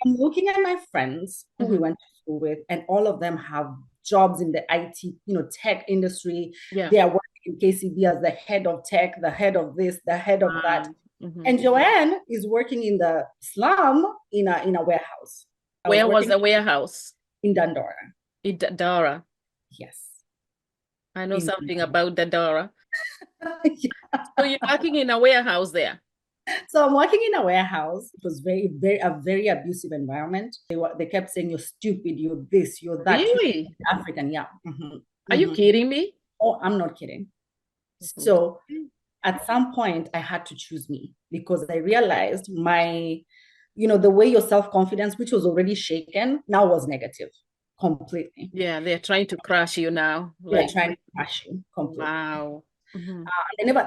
I'm looking at my friends who we went to school with, and all of them have jobs in the IT, tech industry. Yeah. They are working in KCB as the head of tech, the head of this, the head of that. Wow. Mhm. And Joanne is working in the slum in a warehouse. I was Where was working the warehouse? in Dandora. In Dara. Yes. I know In something about the Dara. Yeah. So you're working in a warehouse there. So I'm working in a warehouse. It was a very abusive environment. They kept saying you're stupid, you're this, you're that, you're Really? African. Yeah. Are you kidding me? Oh, I'm not kidding. So at some point I had to choose me because I realized the way your self-confidence, which was already shaken, now was negative completely. Yeah, they're trying to crush you now. They're Like, trying to crush you completely. wow. Mhm.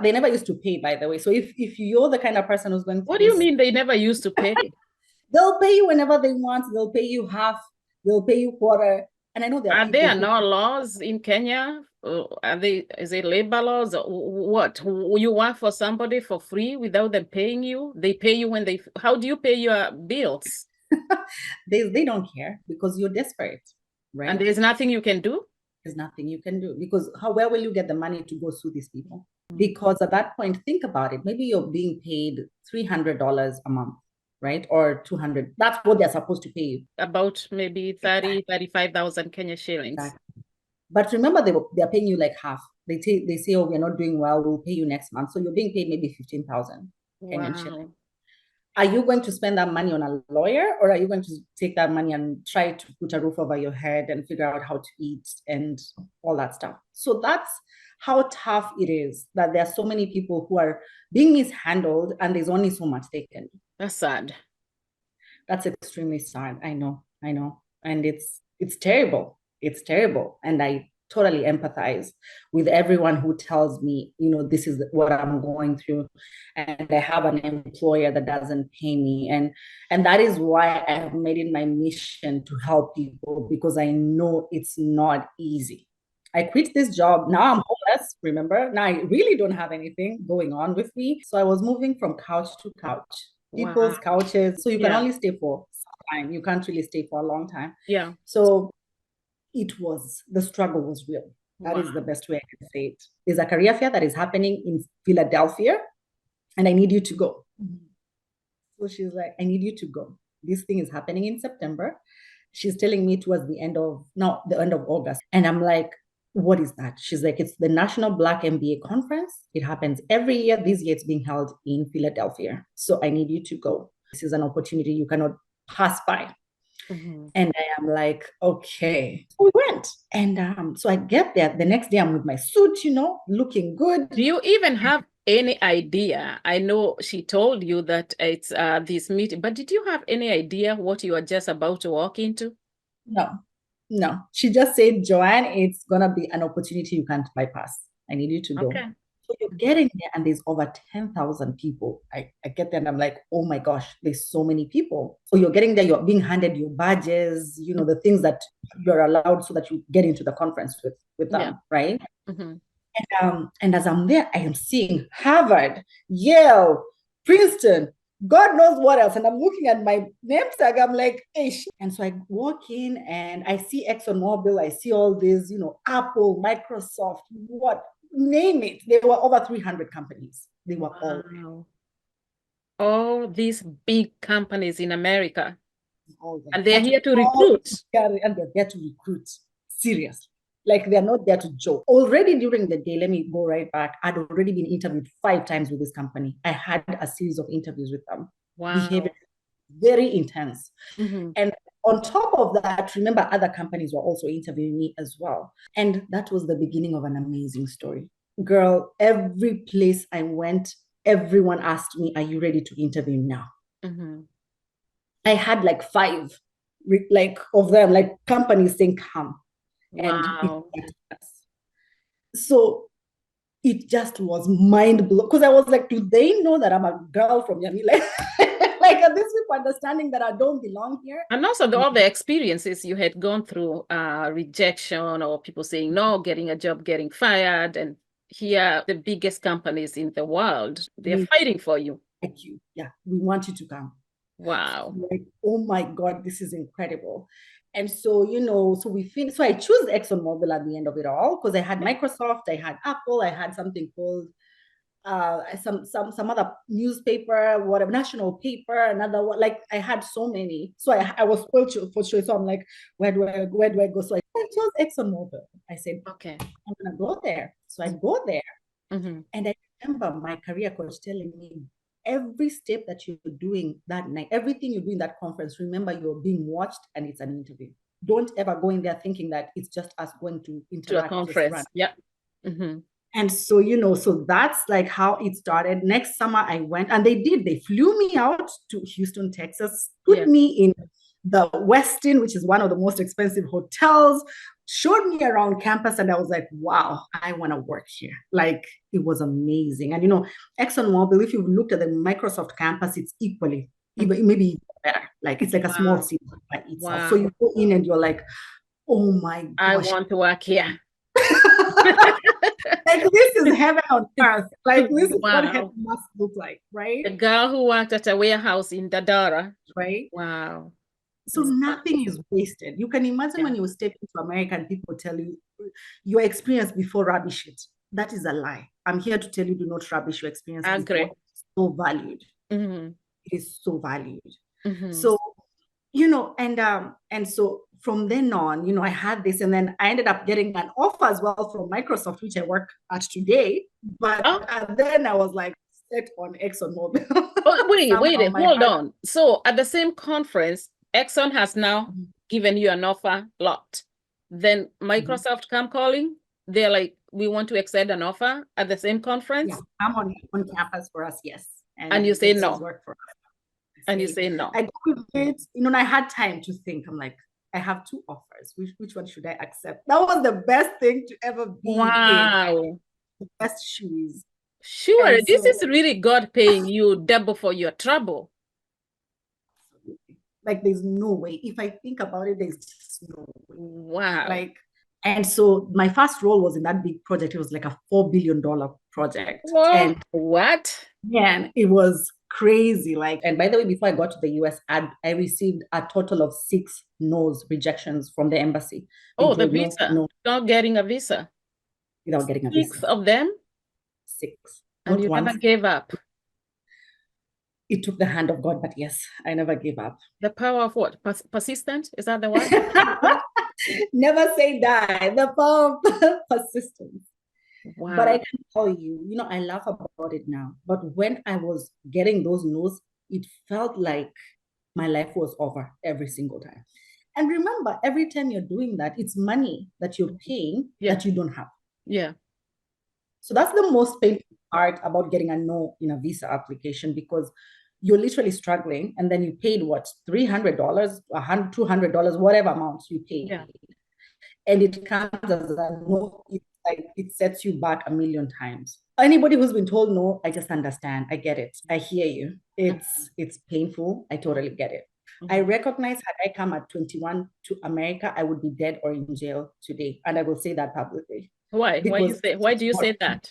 They never used to pay, by the way. So if you're the kind of person who's going What through do you this, mean they never used to pay? they'll pay you whenever they want. They'll pay you half. They'll pay you quarter. And I know there are Are people there who no laws in Kenya? Is it labor laws or what? You work for somebody for free without them paying you? They pay you when how do you pay your bills? they don't care because you're desperate, And right? there's nothing you can do? There's nothing you can do because where will you get the money to go sue these people? Because at that point, think about it. Maybe you're being paid $300 a month, right? Or 200. That's what they're supposed to pay you. About maybe 30, 35,000 Kenya shillings. Exactly. But remember, they're paying you like half. They say, oh, we're not doing well. We'll pay you next month. So you're being paid maybe 15,000 Kenyan shillings. Wow. Are you going to spend that money on a lawyer, or are you going to take that money and try to put a roof over your head and figure out how to eat and all that stuff? So that's how tough it is that there are so many people who are being mishandled and there's only so much they can do. That's sad. That's extremely sad. I know. And it's terrible. It's terrible. And I totally empathize with everyone who tells me, this is what I'm going through. And I have an employer that doesn't pay me. And that is why I have made it my mission to help people because I know it's not easy. I quit this job. Now I'm homeless, remember? Now I really don't have anything going on with me. So I was moving from couch to couch, people's Wow. couches. So you can Yeah. only stay for some time. You can't really stay for a long time. Yeah. So the struggle was real. That is the Wow. best way I can say it. There's a career fair that is happening in Philadelphia, and I need you to go. So she's like, I need you to go. This thing is happening in September. She's telling me towards the end of August. And I'm like, what is that? She's like, it's the National Black MBA Conference. It happens every year. This year it's being held in Philadelphia. So I need you to go. This is an opportunity you cannot pass by. Mhm. And I am like, okay. So we went. And so I get there. The next day I'm with my suit, looking good. Do you even have any idea? I know she told you that it's this meeting, but did you have any idea what you are just about to walk into? No, no. She just said, Joanne, it's gonna be an opportunity you can't bypass. I need you to go. Okay. So you're getting there and there's over 10,000 people. I get there and I'm like, oh my gosh, there's so many people. So you're getting there, you're being handed your badges, the things that you're allowed so that you get into the conference with Yeah. them, right? Mhm. And as I'm there, I am seeing Harvard, Yale, Princeton, God knows what else. And I'm looking at my name tag. I'm like, ish. And so I walk in and I see ExxonMobil. I see all these, Apple, Microsoft, what, name it. There were over 300 companies. They were all there. Wow. All these big companies in America, All there. and they're But here to all recruit. there, and they're there to recruit. Seriously. Like they're not there to joke. Already during the day, let me go right back. I'd already been interviewed 5 times with this company. I had a series of interviews with them. Behavior Wow. very intense. Mhm. And on top of that, remember other companies were also interviewing me as well. And that was the beginning of an amazing story. Girl, every place I went, everyone asked me, are you ready to interview now? Mhm. I had like five like of them, like companies saying come. And Wow. so it just was mind blowing because I was like, do they know that I'm a girl from Yami? Like are these people understanding that I don't belong here? And also all the experiences you had gone through, rejection or people saying no, getting a job, getting fired, and here the biggest companies in the world, they're We fighting for you. like you. Yeah, we want you to come. Wow. Like, oh my God, this is incredible. And so, so we finished. So I chose ExxonMobil at the end of it all because I had Microsoft, I had Apple, I had something called some other newspaper, whatever, national paper, another one. Like I had so many. So I was spoiled for choice. So I'm like, where do I go? So I chose ExxonMobil. I said, Okay. I'm gonna go there. So I go there. Mm-hmm. And I remember my career coach telling me every step that you're doing that night, everything you do in that conference, remember you're being watched and it's an interview. Don't ever go in there thinking that it's just us going to To a interact, just run. conference. Yeah. Mm-hmm. And so, so that's like how it started. Next summer, I went and they flew me out to Houston, Texas, put me in the Westin, which is one of the most expensive hotels, showed me around campus. And I was like, wow, I want to work here. Like it was amazing. And, ExxonMobil, if you've looked at the Microsoft campus, it's equally, even maybe better. Like it's like a small city by itself. Wow. So you go in and you're like, oh my gosh. I want to work here. Like this is heaven on earth. Like this is what heaven must look like, right? The girl who worked at a warehouse in Dandora. Right. Wow. So nothing is wasted. You can imagine when you step into America and people tell you your experience before rubbish it. That is a lie. I'm here to tell you, do not rubbish your experience. I agree. It's so valued. Mm-hmm. It is so valued. Mm-hmm. So, and so from then on, I had this, and then I ended up getting an offer as well from Microsoft, which I work at today. But then I was like set on ExxonMobil. Oh, wait, hold on. So at the same conference, Exxon has now given you an offer lot. Then Microsoft come calling. They're like, we want to extend an offer at the same conference. Yeah, I'm on campus for us, yes. And you say no. Work for us. And you say no. I go with it, and I had time to think. I'm like, I have two offers. Which one should I accept? That was the best thing to ever be in. The best shoes. Sure, and this is really God paying you double for your trouble. Like there's no way. If I think about it, there's just no way. Wow. And so my first role was in that big project. It was like a $4 billion project. Whoa, and what? Yeah, and it was crazy. And by the way, before I got to the US, I received a total of 6 no's, rejections from the embassy. Oh, the visa. No. Not getting a visa. Without getting a visa. 6 of them? 6. And you never gave up. It took the hand of God, but yes, I never gave up. The power of what? Persistent? Is that the word? Never say die. The power of persistence. Wow. But I can tell you, I laugh about it now. But when I was getting those no's, it felt like my life was over every single time. And remember, every time you're doing that, it's money that you're paying that you don't have. Yeah. So that's the most painful part about getting a no in a visa application, because you're literally struggling, and then you paid what, $300, $100, $200, whatever amount you paid. Yeah. And it comes as a no. It sets you back a million times. Anybody who's been told no, I just understand. I get it. I hear you. It's painful. I totally get it. I recognize had I come at 21 to America, I would be dead or in jail today. And I will say that publicly. Why? Why do you say that?